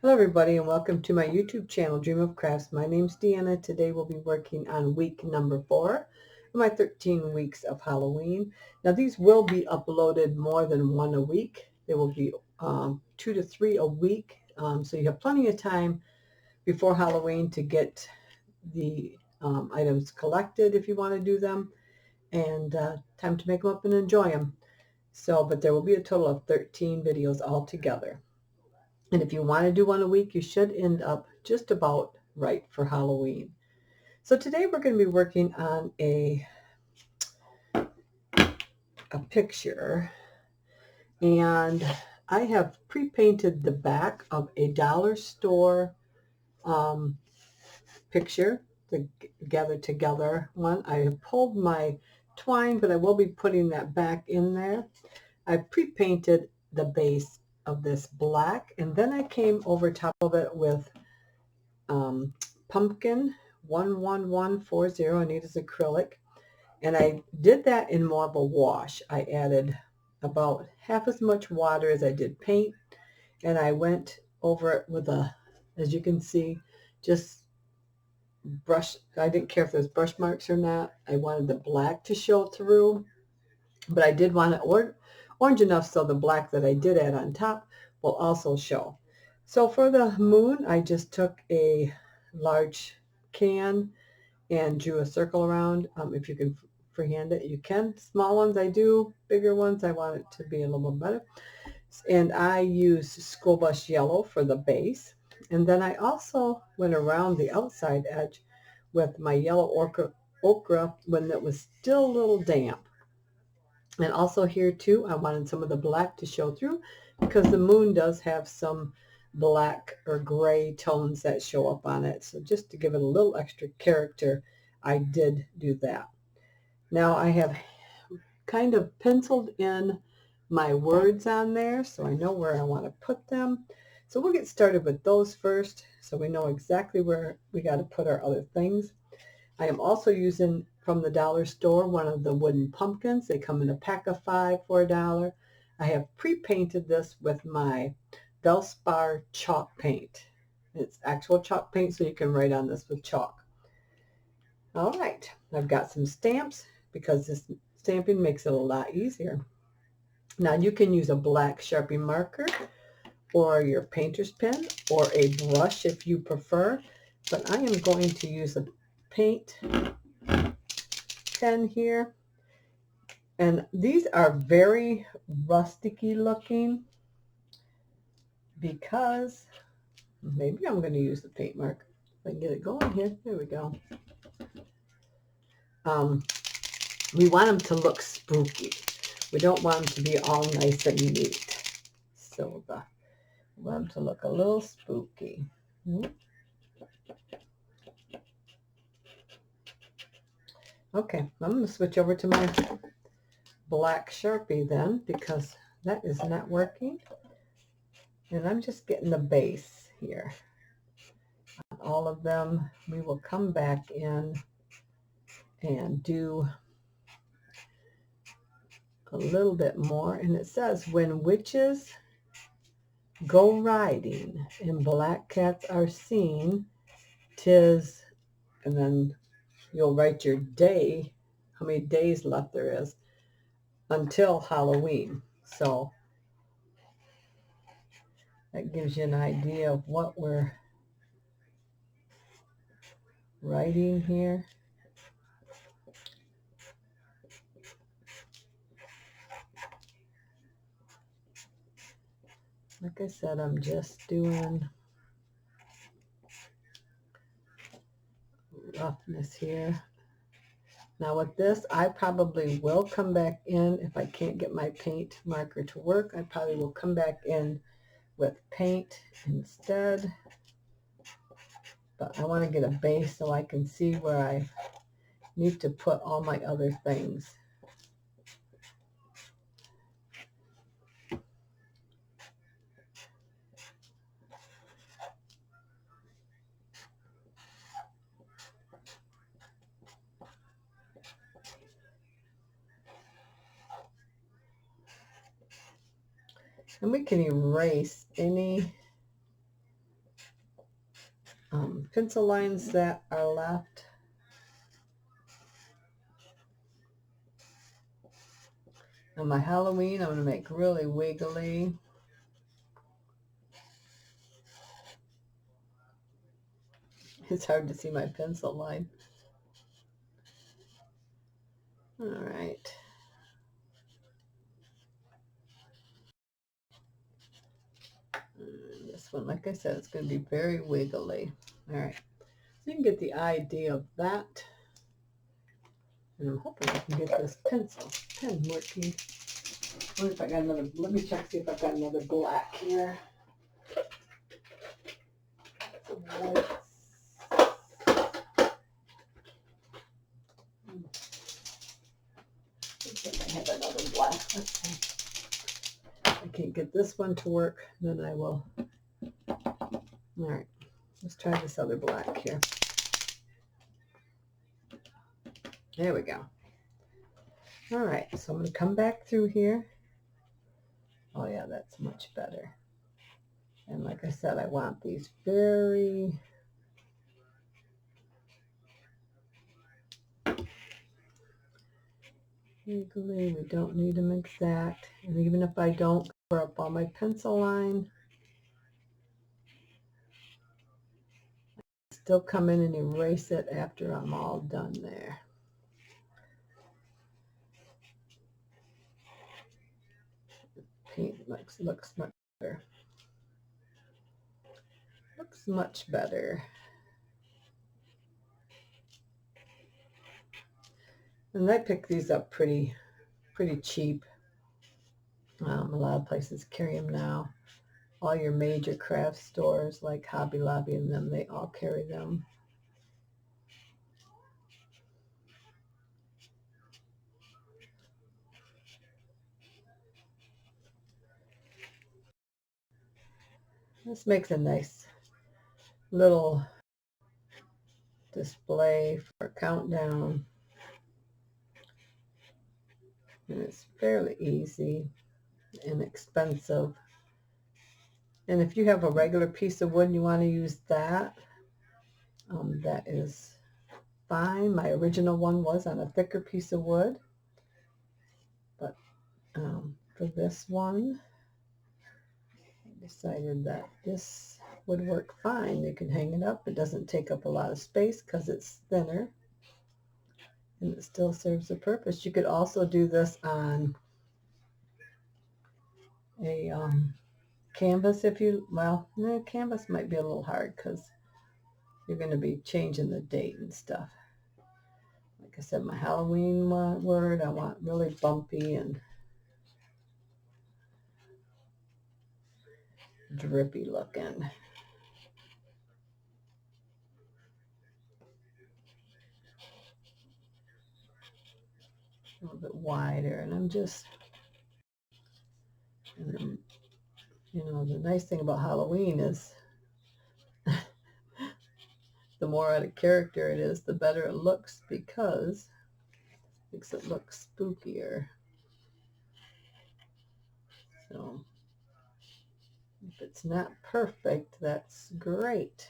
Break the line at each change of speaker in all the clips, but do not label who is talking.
Hello everybody and welcome to my YouTube channel, Dream of Crafts. My name's Deanna. Today we'll be working on week number 4 of my 13 weeks of Halloween. Now these will be uploaded more than one a week. They will be 2 to 3 a week. So you have plenty of time before Halloween to get the items collected if you want to do them, and time to make them up and enjoy them. But there will be a total of 13 videos altogether. And if you want to do one a week, you should end up just about right for Halloween. So today we're going to be working on a picture. And I have pre-painted the back of a dollar store picture, the Gather Together one. I have pulled my twine, but I will be putting that back in there. I pre-painted the base of this black, and then I came over top of it with pumpkin 11140. I need is acrylic, and I did that in more of a wash. I added about half as much water as I did paint, and I went over it with as you can see, just brush. I didn't care if there's brush marks or not. I wanted the black to show through, but I did want it orange enough so the black that I did add on top will also show. So for the moon, I just took a large can and drew a circle around. If you can freehand it, you can. Small ones I do, bigger ones I want it to be a little bit better. And I used school bus yellow for the base. And then I also went around the outside edge with my yellow ochre when it was still a little damp. And also here too, I wanted some of the black to show through because the moon does have some black or gray tones that show up on it. So just to give it a little extra character, I did do that. Now I have kind of penciled in my words on there so I know where I want to put them. So we'll get started with those first so we know exactly where we got to put our other things. I am also using from the dollar store one of the wooden pumpkins. They come in a pack of 5 for $1. I have pre-painted this with my Velspar chalk paint. It's actual chalk paint, so you can write on this with chalk. All right, I've got some stamps because this stamping makes it a lot easier. Now you can use a black Sharpie marker or your painter's pen or a brush if you prefer, but I am going to use a paint pen here, and these are very rusticy looking because maybe I'm going to use the paint marker if I can get it going here. There we go. We want them to look spooky. We don't want them to be all nice and neat, so we want them to look a little spooky. Okay, I'm going to switch over to my black Sharpie then because that is not working. And I'm just getting the base here. On all of them, we will come back in and do a little bit more. And it says, when witches go riding and black cats are seen, 'tis, and then you'll write your day, how many days left there is until Halloween. So that gives you an idea of what we're writing here. Like I said, I'm just doing roughness here. Now with this, I probably will come back in if I can't get my paint marker to work. I probably will come back in with paint instead. But I want to get a base so I can see where I need to put all my other things. And we can erase any pencil lines that are left. On my Halloween, I'm going to make really wiggly. It's hard to see my pencil line. All right. And this one, like I said, it's going to be very wiggly. All right. So you can get the idea of that. And I'm hoping I can get this pen working. What if I got another, let me check, see if I've got another black here. I have another black. Let's see. If I can't get this one to work, then I will. All right, let's try this other black here. There we go. All right, so I'm going to come back through here. Oh yeah, that's much better. And like I said, I want these very wiggly. We don't need them exact. And even if I don't cover up on my pencil line, I still come in and erase it after I'm all done there. Paint looks much better. Looks much better. And I picked these up pretty cheap. A lot of places carry them now. All your major craft stores like Hobby Lobby and them, they all carry them. This makes a nice little display for a countdown. And it's fairly easy, inexpensive. And if you have a regular piece of wood and you want to use that, that is fine. My original one was on a thicker piece of wood. But for this one, I decided that this would work fine. You can hang it up. It doesn't take up a lot of space because it's thinner. And it still serves a purpose. You could also do this on a canvas if you, well, no, canvas might be a little hard because you're going to be changing the date and stuff. Like I said, my Halloween word, I want really bumpy and drippy looking. A little bit wider, and I'm just, and you know, the nice thing about Halloween is the more out of character it is, the better it looks because it makes it look spookier. So if it's not perfect, that's great.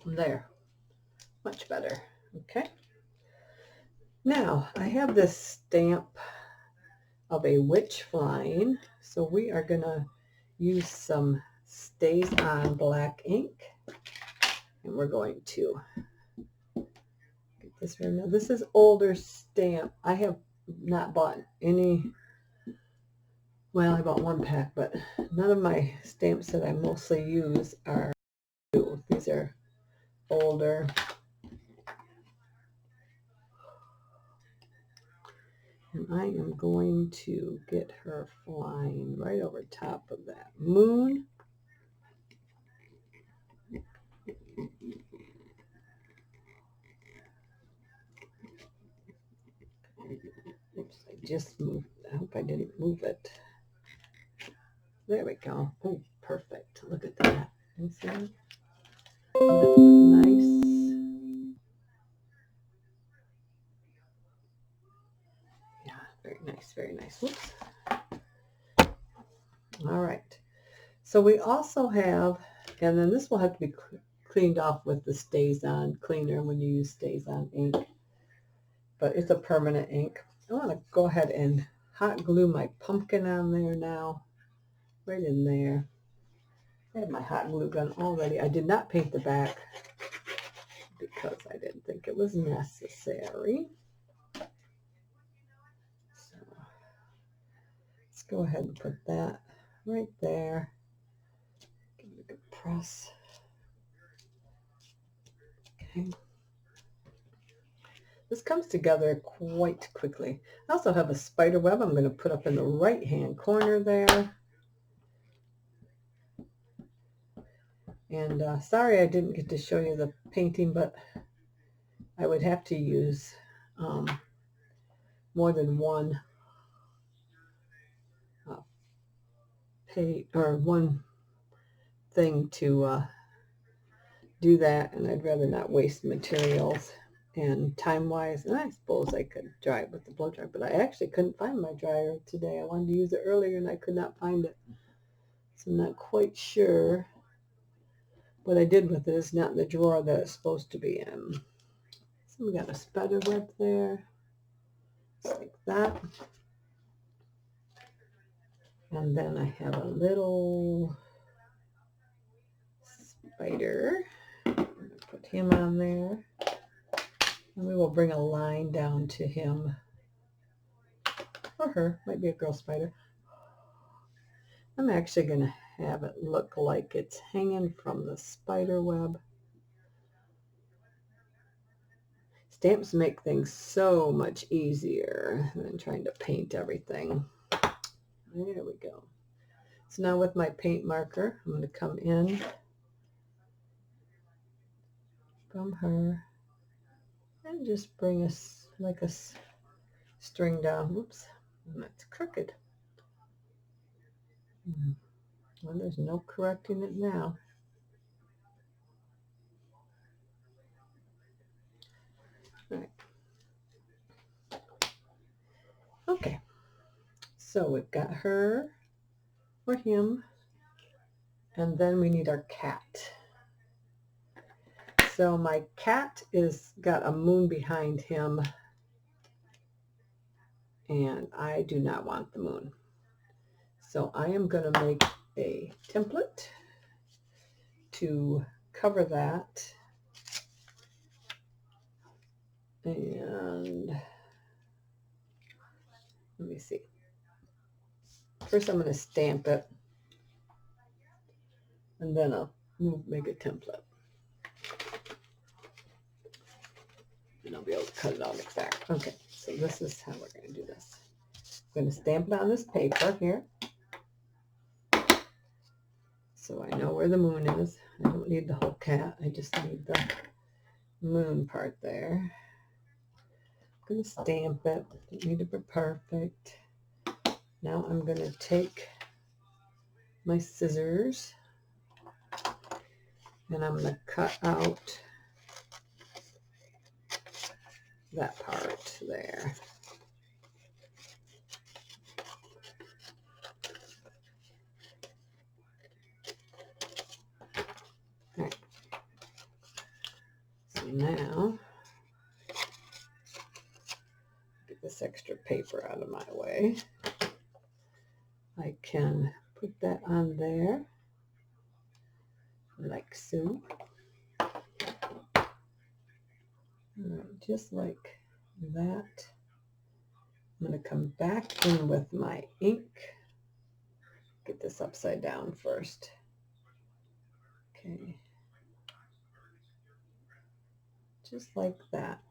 There, much better. Okay. Now I have this stamp of a witch flying, so we are going to use some Stays On black ink, and we're going to get this right now. This is older stamp. I have not bought any, well, I bought one pack, but none of my stamps that I mostly use are new. These are older. And I am going to get her flying right over top of that moon. Oops, I just moved. I hope I didn't move it. There we go. Oh, perfect. Look at that. You see that? Nice. Yeah, very nice, very nice. Whoops. All right. So we also have, and then this will have to be cleaned off with the Stays On cleaner when you use Stays On ink, but it's a permanent ink. I want to go ahead and hot glue my pumpkin on there now, right in there. I have my hot glue gun already. I did not paint the back because I didn't think it was necessary. So let's go ahead and put that right there. Give it a good press. Okay. This comes together quite quickly. I also have a spider web I'm going to put up in the right-hand corner there. And sorry I didn't get to show you the painting, but I would have to use more than one paint or one thing to do that, and I'd rather not waste materials and time-wise. And I suppose I could dry it with the blow dryer, but I actually couldn't find my dryer today. I wanted to use it earlier and I could not find it. So I'm not quite sure what I did with it. It's not in the drawer that it's supposed to be in. So we got a spider web there, just like that. And then I have a little spider. I'm going to put him on there. And we will bring a line down to him. Or her, might be a girl spider. I'm actually going to have it look like it's hanging from the spider web. Stamps make things so much easier than trying to paint everything. There we go. So now with my paint marker, I'm going to come in from her and just bring us like a string down. Whoops, that's crooked. Well, there's no correcting it now. All right. Okay, so we've got her or him, and then we need our cat. So my cat is got a moon behind him, and I do not want the moon. So I am going to make a template to cover that. And let me see. First I'm going to stamp it, and then I'll make a template. And I'll be able to cut it out exact. Okay, so this is how we're going to do this. I'm going to stamp it on this paper here. So I know where the moon is. I don't need the whole cat. I just need the moon part there. I'm going to stamp it. Don't need to be perfect. Now I'm going to take my scissors and I'm going to cut out that part there. All right. So now, get this extra paper out of my way. I can put that on there, like so. Just like that. I'm going to come back in with my ink. Get this upside down first. Okay. Just like that.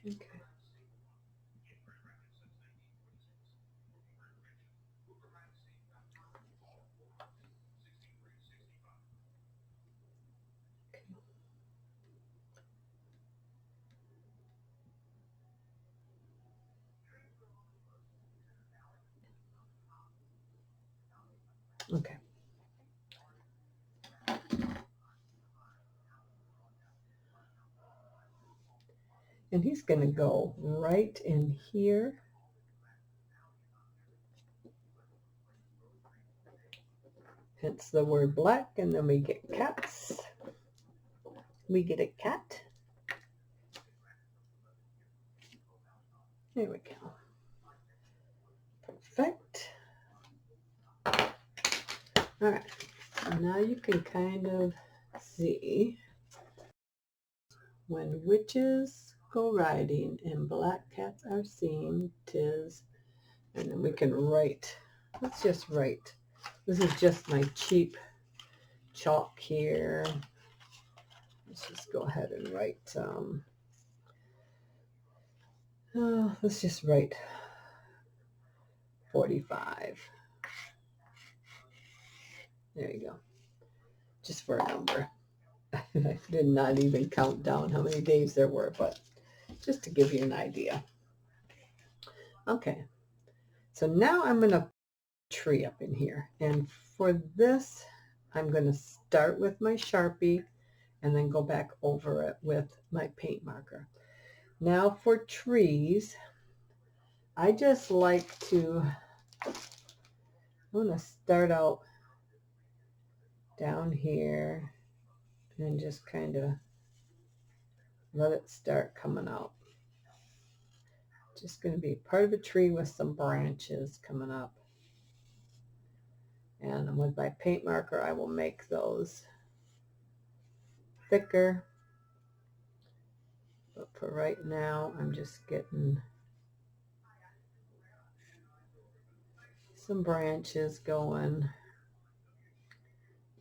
Okay. Okay. And he's going to go right in here. Hence the word black, and then we get cats. We get a cat. There we go. Perfect. All right, so now you can kind of see when witches go riding and black cats are seen, 'tis, and then we can write. Let's just write. This is just my cheap chalk here. Let's just go ahead and write. Let's just write 45. There you go. Just for a number. I did not even count down how many days there were, but just to give you an idea. Okay, so now I'm going to tree up in here. And for this, I'm going to start with my Sharpie and then go back over it with my paint marker. Now for trees, I just like to, I'm going to start out down here and just kind of let it start coming out. Just going to be part of a tree with some branches coming up. And with my paint marker, I will make those thicker. But for right now, I'm just getting some branches going.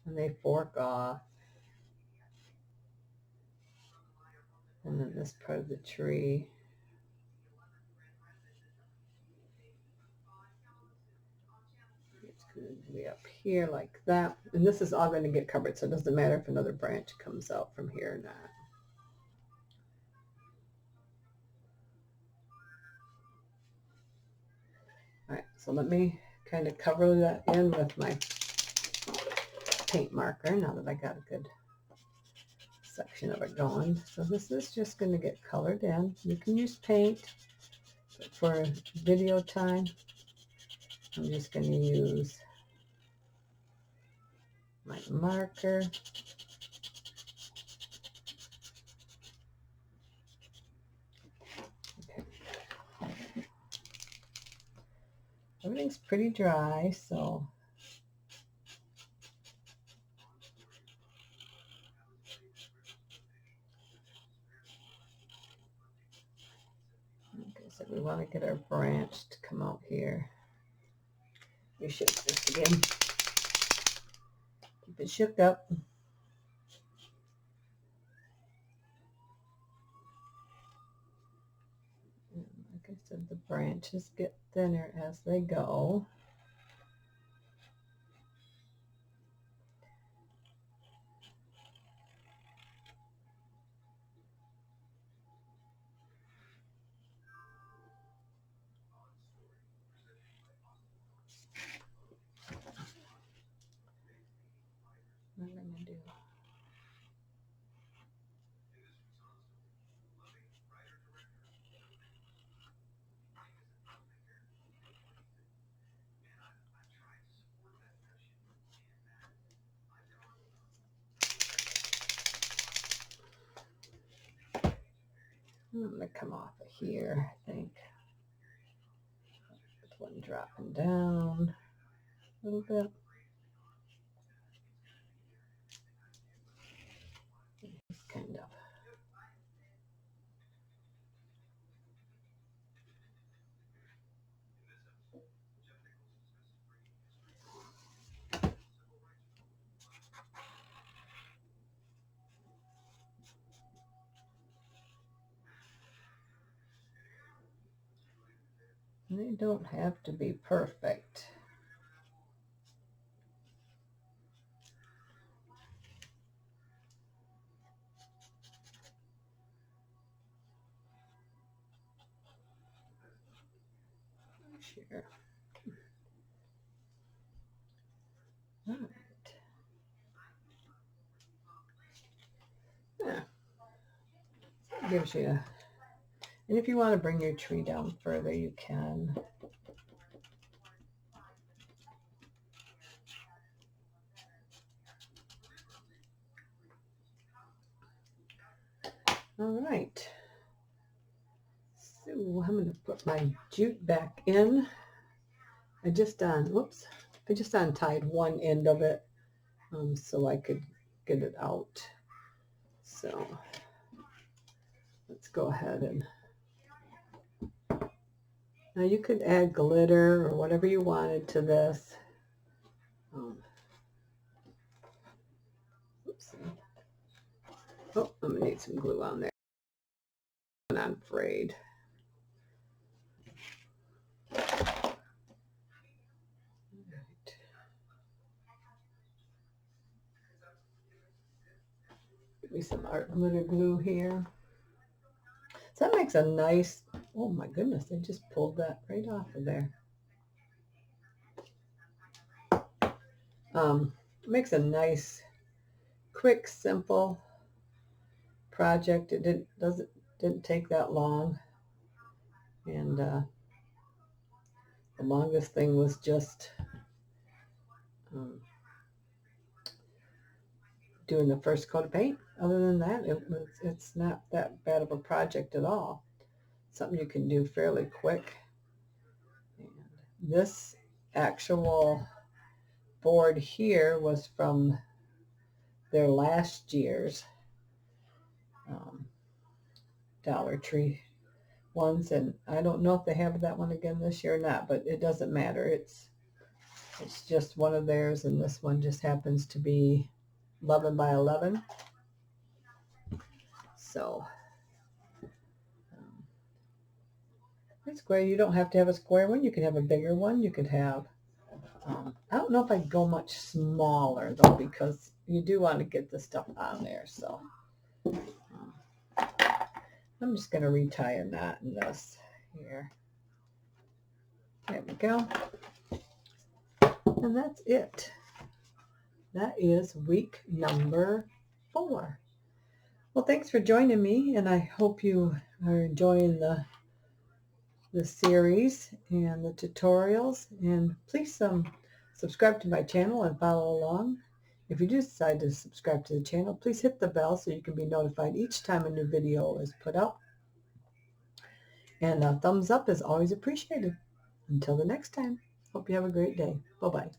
And they fork off. And then this part of the tree. It's going to be up here like that. And this is all going to get covered, so it doesn't matter if another branch comes out from here or not. All right, so let me kind of cover that in with my paint marker now that I got a good section of it going. So this is just going to get colored in. You can use paint, but for video time, I'm just going to use my marker. Okay. Everything's pretty dry, so okay, so we want to get our branch to come out here. We shook this again. Keep it shook up. And like I said, the branches get thinner as they go. What I'm going to do. I'm going to come off of here, I think. This one dropping down a little bit. Just kind of. They don't have to be perfect. Sure. All right. Yeah. Gives you And if you want to bring your tree down further, you can. All right. So I'm going to put my jute back in. I just untied one end of it so I could get it out. So let's go ahead and now you could add glitter or whatever you wanted to this. Oops. Oh, I'm gonna need some glue on there. I'm afraid. Right. Give me some art glitter glue here. So that makes a nice, oh my goodness, I just pulled that right off of there. Makes a nice, quick, simple project. It didn't take that long. And the longest thing was just doing the first coat of paint. Other than that, it's not that bad of a project at all. Something you can do fairly quick. And this actual board here was from their last year's Dollar Tree ones, and I don't know if they have that one again this year or not, but it doesn't matter. It's just one of theirs, and this one just happens to be 11 by 11. So it's square. You don't have to have a square one. You can have a bigger one. You could have I don't know if I'd go much smaller though, because you do want to get the stuff on there. So I'm just going to retie a knot in this here. There we go. And that's it. That is week number 4. Well, thanks for joining me, and I hope you are enjoying the series and the tutorials. And please subscribe to my channel and follow along. If you do decide to subscribe to the channel, please hit the bell so you can be notified each time a new video is put up. And a thumbs up is always appreciated. Until the next time, hope you have a great day. Bye-bye.